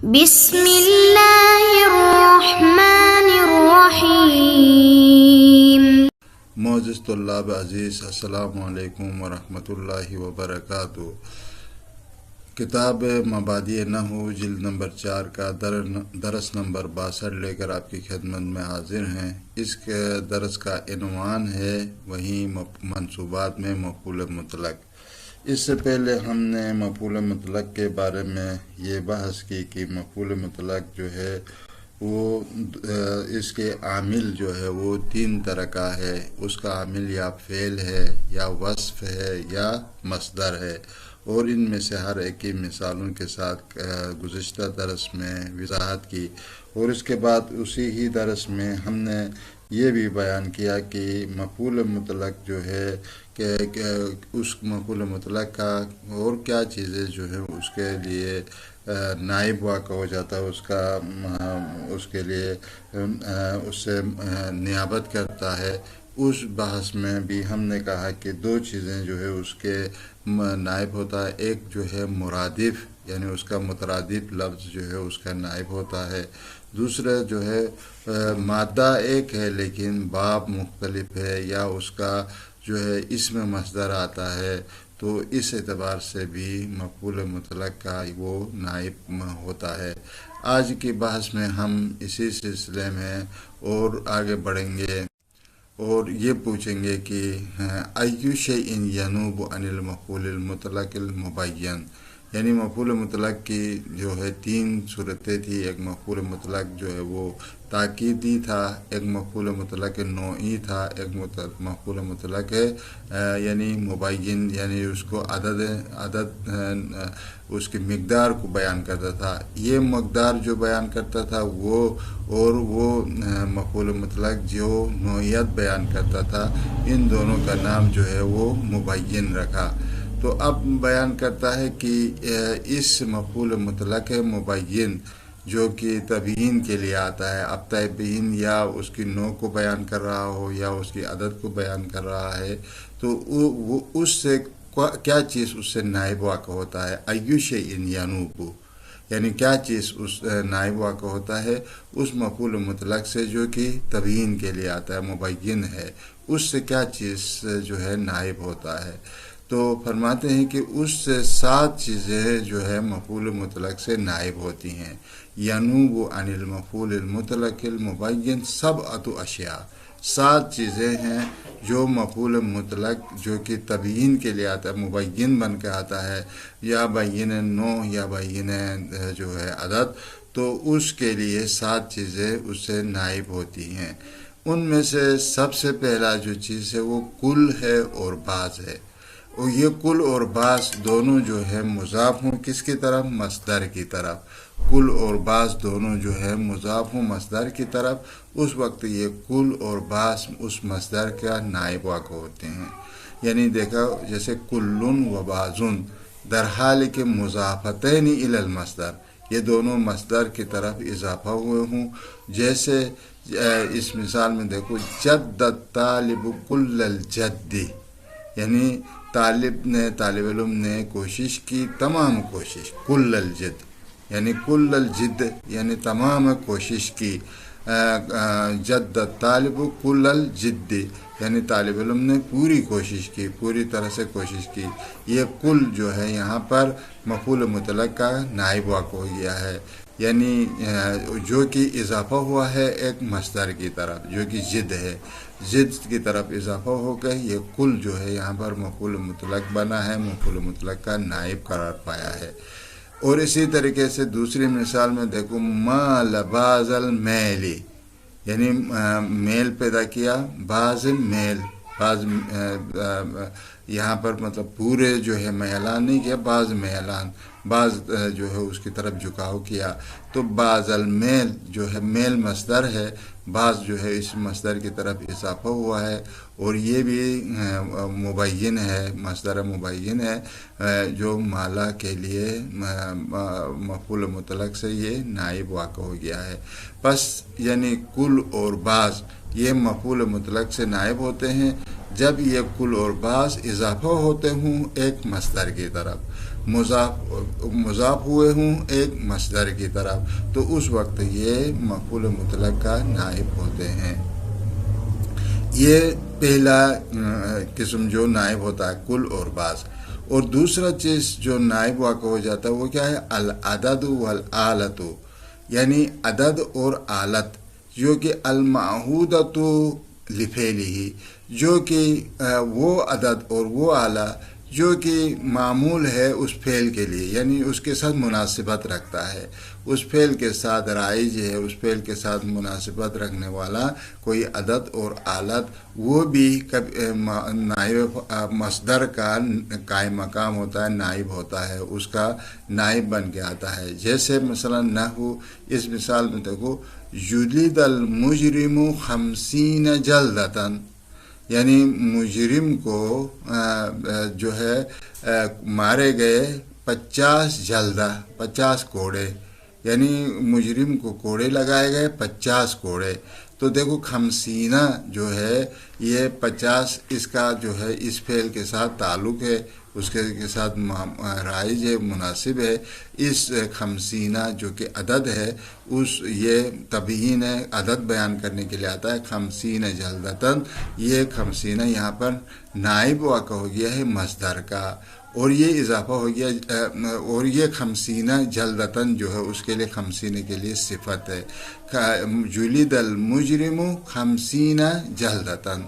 بسم اللہ الرحمن الرحیم۔ معزز طلاب عزیز، السلام علیکم ورحمۃ اللہ وبرکاتہ۔ کتاب مبادئ نحو جلد نمبر 4 کا درس نمبر 62 لے کر آپ کی خدمت میں حاضر ہیں۔ اس کے درس کا عنوان ہے وہیں منصوبات میں مفعول مطلق۔ اس سے پہلے ہم نے مفعول مطلق کے بارے میں یہ بحث کی کہ مفعول مطلق جو ہے وہ اس کے عامل جو ہے وہ 3 طرح کا ہے۔ اس کا عامل یا فعل ہے یا وصف ہے یا مصدر ہے، اور ان میں سے ہر ایک کی مثالوں کے ساتھ گزشتہ درس میں وضاحت کی، اور اس کے بعد اسی ہی درس میں ہم نے یہ بھی بیان کیا کہ مفعول مطلق جو ہے کہ اس مفعول مطلق کا اور کیا چیزیں جو ہیں اس کے لیے نائب واقع ہو جاتا ہے، اس کے لیے اس سے نیابت کرتا ہے۔ اس بحث میں بھی ہم نے کہا کہ 2 چیزیں جو ہے اس کے نائب ہوتا ہے۔ ایک جو ہے مرادف، یعنی اس کا مترادف لفظ جو ہے اس کا نائب ہوتا ہے۔ دوسرا جو ہے مادہ ایک ہے لیکن باب مختلف ہے، یا اس کا جو ہے اسم مصدر آتا ہے، تو اس اعتبار سے بھی مفعول مطلق کا وہ نائب ہوتا ہے۔ آج کی بحث میں ہم اسی سلسلے میں اور آگے بڑھیں گے اور یہ پوچھیں گے کہ ایو شیء ینوب عن المفعول المطلق المبین، یعنی مفعول مطلق کی جو ہے 3 صورتیں تھیں۔ ایک مفعول مطلق جو ہے وہ تاکیدی تھا، ایک مفعول مطلق نوعی تھا، ایک مفعول مطلق یعنی مبین، یعنی اس کو عدد اس کی مقدار کو بیان کرتا تھا۔ یہ مقدار جو بیان کرتا تھا وہ مفعول مطلق جو نوعیت بیان کرتا تھا، ان دونوں کا نام جو ہے وہ مبین رکھا۔ تو اب بیان کرتا ہے کہ اس مفعول مطلق مبین جو کہ تبیین کے لیے آتا ہے، اب تبیین یا اس کی نوع کو بیان کر رہا ہو یا اس کی عدد کو بیان کر رہا ہے، تو وہ اس سے کیا چیز اس سے نائب واقع ہوتا ہے۔ ایو شیء ینوب، یعنی کیا چیز اس نائب واقع ہوتا ہے اس مفعول مطلق سے جو کہ تبیین کے لیے آتا ہے، مبین ہے، اس سے کیا چیز جو ہے نائب ہوتا ہے۔ تو فرماتے ہیں کہ اس سے 7 چیزیں جو ہے مفعول مطلق سے نائب ہوتی ہیں۔ ینوب عن المفعول المطلق المبین 7 اشیاء، 7 چیزیں ہیں جو مفعول مطلق جو کہ تبیین کے لیے آتا ہے، مبین بن کے آتا ہے، یا بین نوع یا بین جو ہے عدد، تو اس کے لیے 7 چیزیں اس سے نائب ہوتی ہیں۔ ان میں سے سب سے پہلا جو چیز ہے وہ کل ہے اور بعض ہے، اور یہ کل اور بعض دونوں جو ہے مضاف ہوں کس کی طرف؟ مصدر کی طرف۔ کل اور بعض دونوں جو ہے مضاف ہوں مصدر کی طرف، اس وقت یہ کل اور بعض اس مصدر کا نائب واقع ہوتے ہیں۔ یعنی دیکھا جیسے کلن و بعضن در حال کے مضافتین الی المصدر، یہ دونوں مصدر کی طرف اضافہ ہوئے ہوں۔ جیسے اس مثال میں دیکھو جد الطالب کل الجد، یعنی طالب علم نے کوشش کی تمام کوشش، کل الجد یعنی کل الجد یعنی تمام کوشش کی، جد الطالب کل الجد یعنی طالب علم نے پوری کوشش کی، پوری طرح سے کوشش کی۔ یہ کل جو ہے یہاں پر مفعول مطلق کا نائب واقع ہو گیا ہے، یعنی جو کہ اضافہ ہوا ہے ایک مصدر کی طرف جو کہ جد ہے، جد کی طرف اضافہ ہو کے یہ کل جو ہے یہاں پر مفعول مطلق بنا ہے، مفعول مطلق کا نائب قرار پایا ہے۔ اور اسی طریقے سے دوسری مثال میں دیکھو مال بعض المیل، یعنی میل پیدا کیا، بعض میل، بعض یہاں پر مطلب پورے جو ہے میلان نہیں کیا، بعض میلان، بعض جو ہے اس کی طرف جھکاؤ کیا، تو بعض المیل جو ہے میل مصدر ہے، بعض جو ہے اس مصدر کی طرف اضافہ ہوا ہے، اور یہ بھی مبین ہے، مصدر مبین ہے جو مالا کے لیے مفعول مطلق سے یہ نائب واقع ہو گیا ہے۔ پس یعنی کل اور بعض یہ مفعول مطلق سے نائب ہوتے ہیں جب یہ کل اور بعض اضافہ ہوتے ہوں ایک مصدر کی طرف۔ مضاف ہوئے ہوں ایک مصدر کی طرف، تو اس وقت یہ مفعول مطلق کا نائب ہوتے ہیں۔ یہ پہلا قسم جو نائب ہوتا ہے کل اور بعض۔ اور دوسرا چیز جو نائب واقع ہو جاتا ہے وہ کیا ہے؟ العدد والآلت، یعنی عدد اور آلت، جو کہ المعہودۃ لفعلہ، جو کہ وہ عدد اور وہ آلہ جو کہ معمول ہے اس فعل کے لیے، یعنی اس کے ساتھ مناسبت رکھتا ہے، اس فعل کے ساتھ رائج ہے، اس فعل کے ساتھ مناسبت رکھنے والا کوئی عدد اور آلت، وہ بھی نائب مصدر کا قائم مقام ہوتا ہے، نائب ہوتا ہے، اس کا نائب بن کے آتا ہے۔ جیسے مثلا نحو، اس مثال میں دیکھو، جلد المجرم 50 جلدتاً، یعنی مجرم کو جو ہے مارے گئے 50 جلدہ، 50 کوڑے، یعنی مجرم کو کوڑے لگائے گئے 50 کوڑے۔ تو دیکھو 50 جو ہے یہ 50 اس کا جو ہے اس فعل کے ساتھ تعلق ہے، اس کے ساتھ رائج ہے، مناسب ہے۔ اس 50 جو کہ عدد ہے، یہ تبیین ہے، عدد بیان کرنے کے لیے آتا ہے 50 جلدتاً۔ یہ 50 یہاں پر نائب واقع ہو گیا ہے مصدر کا، اور یہ اضافہ ہو گیا، اور یہ 50 جلدتاً جو ہے اس کے لیے 50 کے لیے صفت ہے۔ جلد المجرم 50 جلدتاً،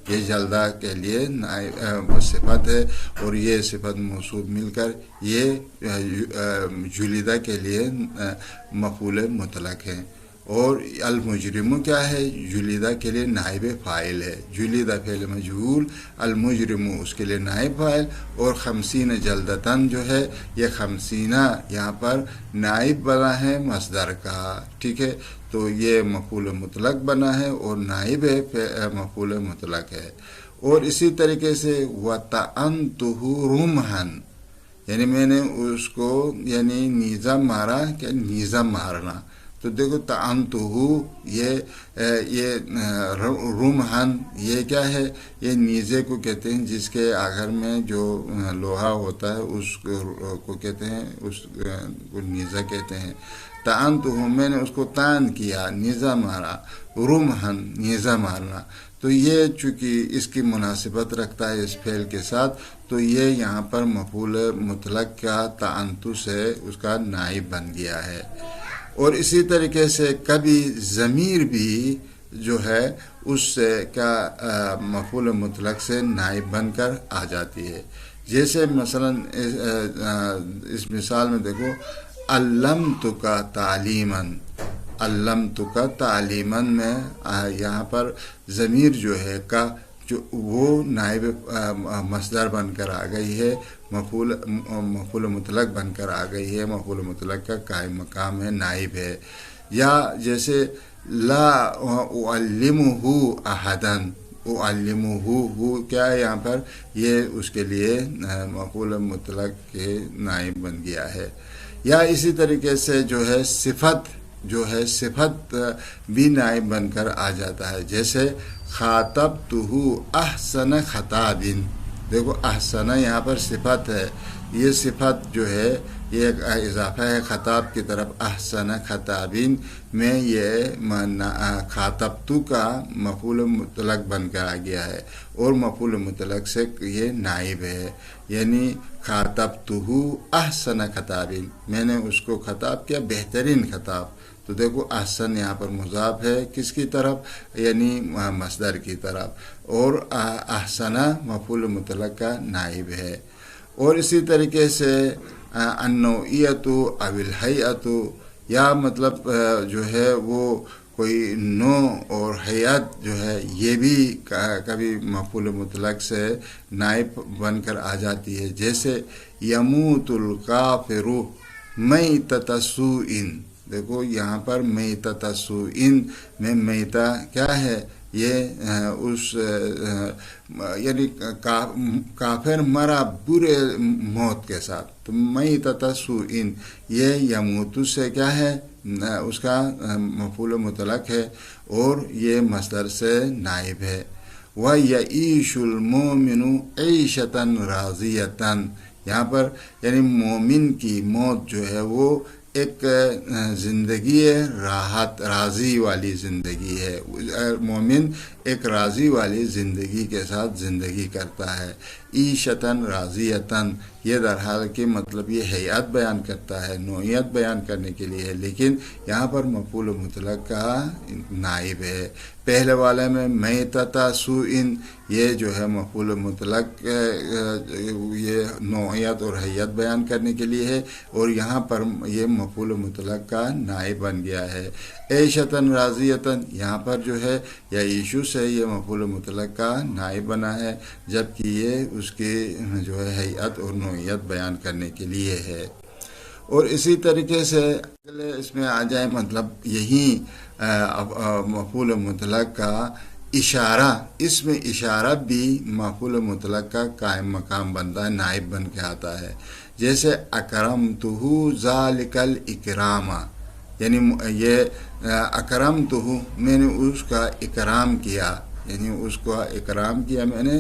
یہ جلدہ کے لیے صفت ہے، اور یہ صفت موصوف مل کر یہ جلدہ کے لیے مفعول مطلق ہے۔ اور المجرم کیا ہے؟ جلیدہ کے لیے نائب فاعل ہے، جلیدہ فعل مجہول، المجرم اس کے لیے نائب فاعل، اور 50 جلدتاً جو ہے یہ 50 یہاں پر نائب بنا ہے مصدر کا، ٹھیک ہے؟ تو یہ مفعول مطلق بنا ہے اور نائب مفعول مطلق ہے۔ اور اسی طریقے سے وَطَعَنْتُهُ رُمْحًا، یعنی میں نے اس کو یعنی نیزہ مارا، کہ نیزہ مارنا، تو دیکھو طعنتہ، یہ رمحن، یہ کیا ہے؟ یہ نیزے کو کہتے ہیں جس کے آخر میں جو لوہا ہوتا ہے اس کو کہتے ہیں، اس کو نیزہ کہتے ہیں۔ طعنتہ، میں نے اس کو طعن کیا، نیزہ مارا، رمحن نیزہ مارنا، تو یہ چونکہ اس کی مناسبت رکھتا ہے اس فعل کے ساتھ، تو یہ یہاں پر مفعول مطلق کا طعنتہ سے اس کا نائب بن گیا ہے۔ اور اسی طریقے سے کبھی ضمیر بھی جو ہے اس سے کا مفعول مطلق سے نائب بن کر آ جاتی ہے۔ جیسے مثلا اس مثال میں دیکھو، علمتک تعلیماً، علمتک تعلیماً میں یہاں پر ضمیر جو ہے کا جو وہ نائب مصدر بن کر آ گئی ہے، مفعول مطلق بن کر آ گئی ہے، مفعول مطلق کا قائم مقام ہے، نائب ہے۔ یا جیسے لا اعلمہ احداً، اعلمہ کیا ہے یہاں پر؟ یہ اس کے لیے مفعول مطلق کے نائب بن گیا ہے۔ یا اسی طریقے سے جو ہے صفت بھی نائب بن کر آ جاتا ہے، جیسے خاطبتہ احسن خطاب، دیکھو احسن یہاں پر صفت ہے، یہ صفت جو ہے یہ اضافہ ہے خطاب کی طرف، احسن خطابین میں یہ خاطبتو کا مفعول مطلق بن کر آ گیا ہے، اور مفعول مطلق سے یہ نائب ہے، یعنی خاطبتہ احسن خطابین، میں نے اس کو خطاب کیا بہترین خطاب۔ تو دیکھو احسن یہاں پر مضاف ہے کس کی طرف؟ یعنی مصدر کی طرف، اور احسن مفعول مطلق کا نائب ہے۔ اور اسی طریقے سے النوعیت او الہیئت، یا مطلب جو ہے وہ کوئی نوع اور حیات جو ہے یہ بھی کبھی مفعول مطلق سے نائب بن کر آ جاتی ہے، جیسے یموت الکافر میتۃ سوء، دیکھو یہاں پر میتۃ سوء میں میتہ کیا ہے؟ یہ اس یعنی کافر مرا برے موت کے ساتھ، تو میتۃ سوء یہ یموت سے کیا ہے؟ اس کا مفعول مطلق ہے، اور یہ مصدر سے نائب ہے۔ وَيَعِيشُ الْمُؤْمِنُ عِيشَةً رَاضِيَةً، یہاں پر یعنی مومن کی موت جو ہے وہ ایک زندگی ہے، راحت راضی والی زندگی ہے. مومن ایک راضی والی زندگی کے ساتھ زندگی کرتا ہے. عیشتاً راضیتاً، یہ در حال کہ مطلب یہ ہیئت بیان کرتا ہے، نوعیت بیان کرنے کے لیے ہے، لیکن یہاں پر مفعول مطلق کا نائب ہے. پہلے والے میں میتتا سوئن، یہ جو ہے مفعول مطلق یہ نوعیت اور حیت بیان کرنے کے لیے ہے، اور یہاں پر یہ مفعول مطلق کا نائب بن گیا ہے. عیشتاً راضیتاً، یہاں پر جو ہے یا ایشو سے یہ مفعول مطلق کا نائب بنا ہے، جبکہ یہ اس کی جو ہے حیت اور نوعیت بیان کرنے کے لیے ہے. اور اسی طریقے سے اس میں آ جائے مطلب یہی مفعول مطلق کا اشارہ، اس میں اشارہ بھی مفعول مطلق کا قائم مقام بنتا ہے، نائب بن کے آتا ہے. جیسے اکرمتہ ذالک الاکرام، یعنی یہ اکرمتہ، میں نے اس کا اکرام کیا، یعنی اس کو اکرام کیا میں نے.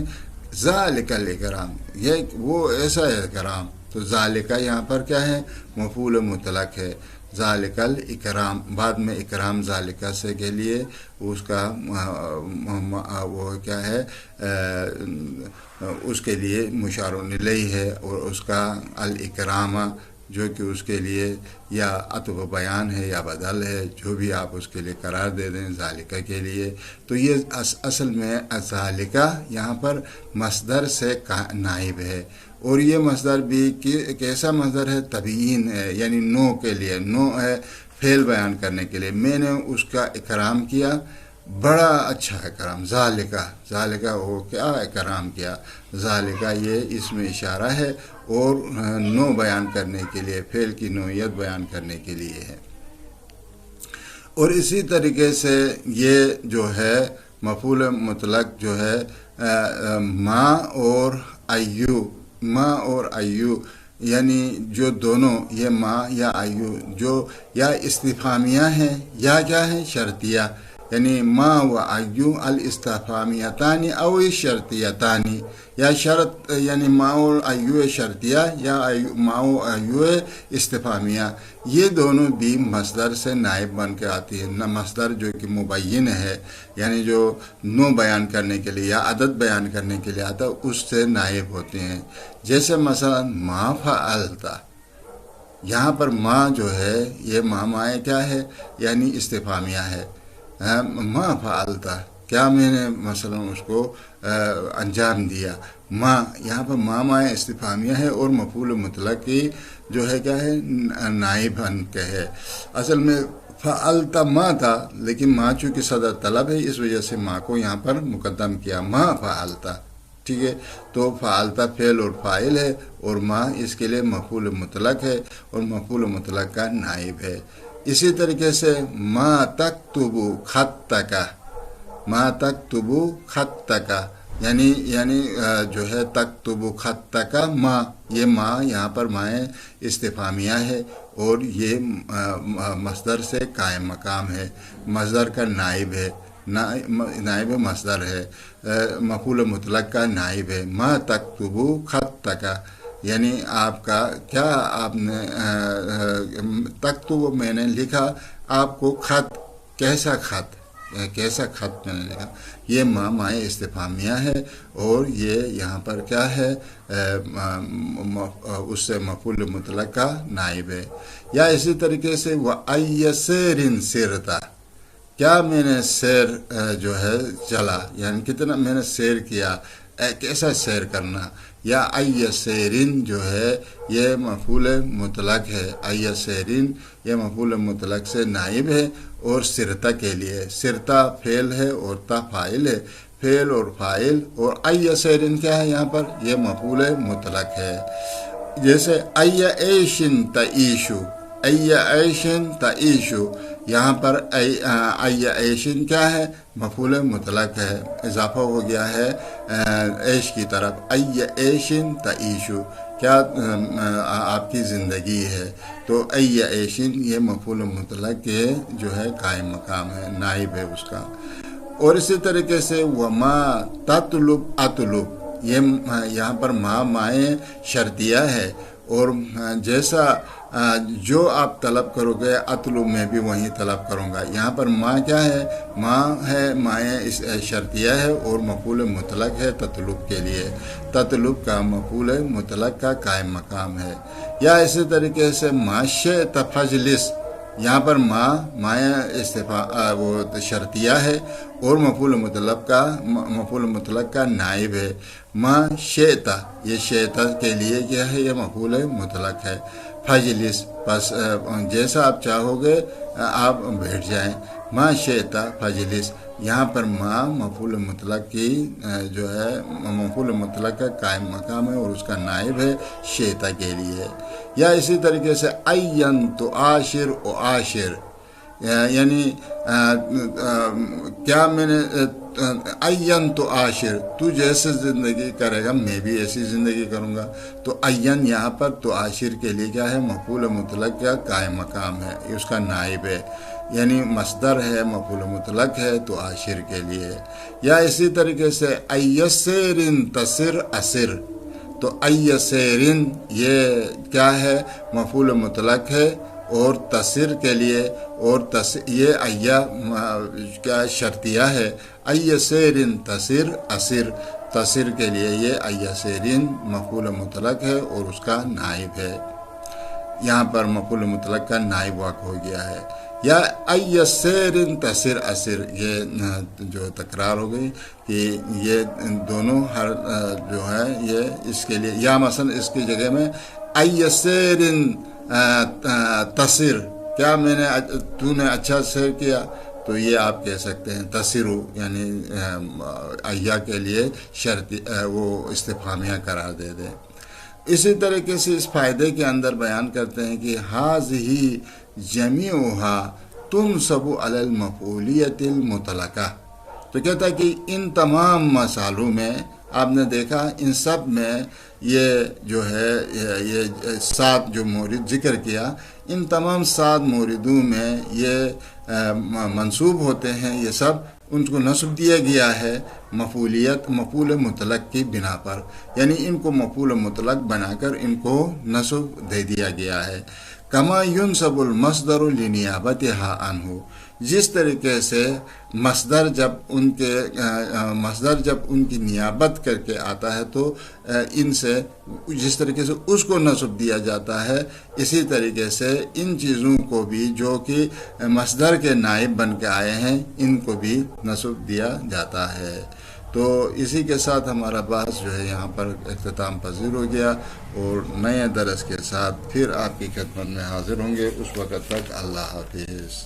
ذالک الاکرام، یہ وہ ایسا اکرام. تو ذالکہ یہاں پر کیا ہے؟ مفعول مطلق ہے. ذالک الاکرام، بعد میں اکرام ذالکہ سے کے لیے اس کا وہ کیا ہے، اس کے لیے مشار الیہ ہے، اور اس کا الاکرام جو کہ اس کے لیے یا عطف بیان ہے یا بدل ہے، جو بھی آپ اس کے لیے قرار دے دیں ذالکہ کے لیے. تو یہ اصل میں ذالکہ یہاں پر مصدر سے نائب ہے، اور یہ مصدر بھی کیسا مصدر ہے؟ تبیین ہے، یعنی نو کے لیے، نو ہے فعل بیان کرنے کے لیے. میں نے اس کا اکرام کیا، بڑا اچھا اکرام. ذالکہ وہ کیا اکرام کیا؟ ذالکہ یہ اس میں اشارہ ہے اور نو بیان کرنے کے لیے، فعل کی نوعیت بیان کرنے کے لیے ہے. اور اسی طریقے سے یہ جو ہے مفعول مطلق جو ہے ما اور ایو، یعنی جو دونوں یہ ما یا ایو جو یا استفہامیہ ہیں یا کیا ہے، شرطیہ. یعنی ما و ایو الاستفہامیتان او شرطیتان، یا شرط یعنی ما و ایو شرطیہ یا ما و ایو استفہامیہ، یہ دونوں بھی مصدر سے نائب بن کے آتی ہے. مصدر جو کہ مبین ہے، یعنی جو نو بیان کرنے کے لیے یا عدد بیان کرنے کے لیے آتا ہے، اس سے نائب ہوتے ہیں. جیسے مثلا ما فعلت، یہاں پر ما جو ہے یہ مائے کیا ہے، یعنی استفہامیہ ہے. ما فعلت، کیا میں نے مثلا اس کو انجام دیا. ما یہاں پر مائے استفہامیہ ہے، اور مفعول مطلق کی جو ہے کیا ہے، نائب بن کے ہے. اصل میں فعلت ما تھا، لیکن ما چونکہ صدر طلب ہے، اس وجہ سے ما کو یہاں پر مقدم کیا. ما فعلت، ٹھیک ہے. تو فعلت فعل اور فاعل ہے، اور ما اس کے لیے مفعول مطلق ہے، اور مفعول مطلق کا نائب ہے. اسی طریقے سے ما تکتب خطک، ما تکتب خطک، یعنی جو ہے تکتب خطک ما، یہ ما یہاں پر مائے استفہامیہ ہے، اور یہ مصدر سے قائم مقام ہے، مصدر کا نائب ہے، نائب مصدر ہے، مفعول مطلق کا نائب ہے. ما تکتب خطک، یعنی آپ کا کیا، آپ نے تکتب میں نے لکھا آپ کو خط، کیسا خط میں نے لکھا. یہ مائے استفہامیہ ہے، اور یہ یہاں پر کیا ہے، اس سے مفعول مطلق کا نائب ہے. یا اسی طریقے سے وَأَيَّ سَيْرٍ سِرْتَ، کیا میں نے سیر جو ہے چلا، یعنی کتنا میں نے سیر کیا، کیسا سیر کرنا. یا ای سیرین جو ہے یہ مفعول مطلق ہے، ای سیرین یہ مفعول مطلق سے نائب ہے، اور سرتا کے لیے، سرتا فعل ہے اور تا فاعل ہے، فعل اور فاعل. اور ای سیرین کیا ہے، یہاں پر یہ مفعول مطلق ہے. جیسے ای عیشن تعیشو، ای عیشن تعیشو، یہاں پر ای عیشن کیا ہے، مفعول مطلق ہے، اضافہ ہو گیا ہے عیش کی طرف. ای عیشن تعیشو، کیا آپ کی زندگی ہے. تو ای عیشن یہ مفعول مطلق کے جو ہے قائم مقام ہے، نائب ہے اس کا. اور اسی طریقے سے وما تطلب اطلب، یہ یہاں پر ما مائیں شرطیہ ہے، اور جیسا جو آپ طلب کرو گے اطلب میں بھی وہیں طلب کروں گا۔ یہاں پر ما کیا ہے؟ ما ہے، مائیں شرطیہ ہے اور مفعول مطلق ہے تطلب کے لیے، تطلب کا مفعول مطلق کا قائم مقام ہے۔ یا اسی طریقے سے ما شئت فاجلس، یہاں پر مائیں وہ شرطیہ ہے اور مفعول مطلق کا نائب ہے۔ ما شئت، یہ شئت کے لیے کیا ہے؟ یہ مفعول مطلق ہے۔ فاجلس، پس جیسا آپ چاہو گے آپ بیٹھ جائیں۔ ما شئت فاجلس، یہاں پر ما مفعول مطلق کی جو ہے مفعول مطلق کا قائم مقام ہے اور اس کا نائب ہے شئت کے لیے۔ یا اسی طریقے سے این تعاشر اعاشر، یعنی کیا میں نے این تعاشر، تو جیسے زندگی کرے گا میں بھی ایسی زندگی کروں گا۔ تو این یہاں پر تعاشر کے لیے کیا ہے؟ مفعول مطلق کا قائم مقام ہے، اس کا نائب ہے، یعنی مصدر ہے، مفعول مطلق ہے تعاشر کے لیے۔ یا اسی طریقے سے ایسر تصر اسر، تو ایسرن یہ کیا ہے؟ مفعول مطلق ہے اور تصر کے لیے، اور یہ ایا کیا شرطیہ ہے، ایسرن تصر اسر، تصر کے لیے یہ ایسرن مفعول مطلق ہے اور اس کا نائب ہے۔ یہاں پر مفعول مطلق کا نائب واقع ہو گیا ہے۔ یا ایسرن تصر اسر، یہ جو تکرار ہو گئی کہ یہ دونوں ہر جو ہے یہ اس کے لیے، یا مثلا اس کی جگہ میں ایسرن تصر، کیا میں نے تو نے اچھا سیر کیا، تو یہ آپ کہہ سکتے ہیں تصرو، یعنی ایا کے لیے شرط وہ استفہامیہ قرار دے دیں۔ اسی طریقے سے اس فائدے کے اندر بیان کرتے ہیں کہ ھذہ جمیعھا تنصب علی المفعولیۃ المطلقہ، تو کہتا ہے کہ ان تمام مثالوں میں آپ نے دیکھا ان سب میں یہ جو ہے یہ 7 جو مورد ذکر کیا، ان تمام 7 موردوں میں یہ منصوب ہوتے ہیں، یہ سب ان کو نصب دیا گیا ہے مفعول مطلق کی بنا پر، یعنی ان کو مفعول مطلق بنا کر ان کو نصب دے دیا گیا ہے۔ کما ینصب المصدر لنیابتھا عنہ، جس طریقے سے مصدر جب ان کی نیابت کر کے آتا ہے تو ان سے جس طریقے سے اس کو نصب دیا جاتا ہے، اسی طریقے سے ان چیزوں کو بھی جو کہ مصدر کے نائب بن کے آئے ہیں ان کو بھی نصب دیا جاتا ہے۔ تو اسی کے ساتھ ہمارا بحث جو ہے یہاں پر اختتام پذیر ہو گیا، اور نئے درس کے ساتھ پھر آپ کی خدمت میں حاضر ہوں گے۔ اس وقت تک اللہ حافظ۔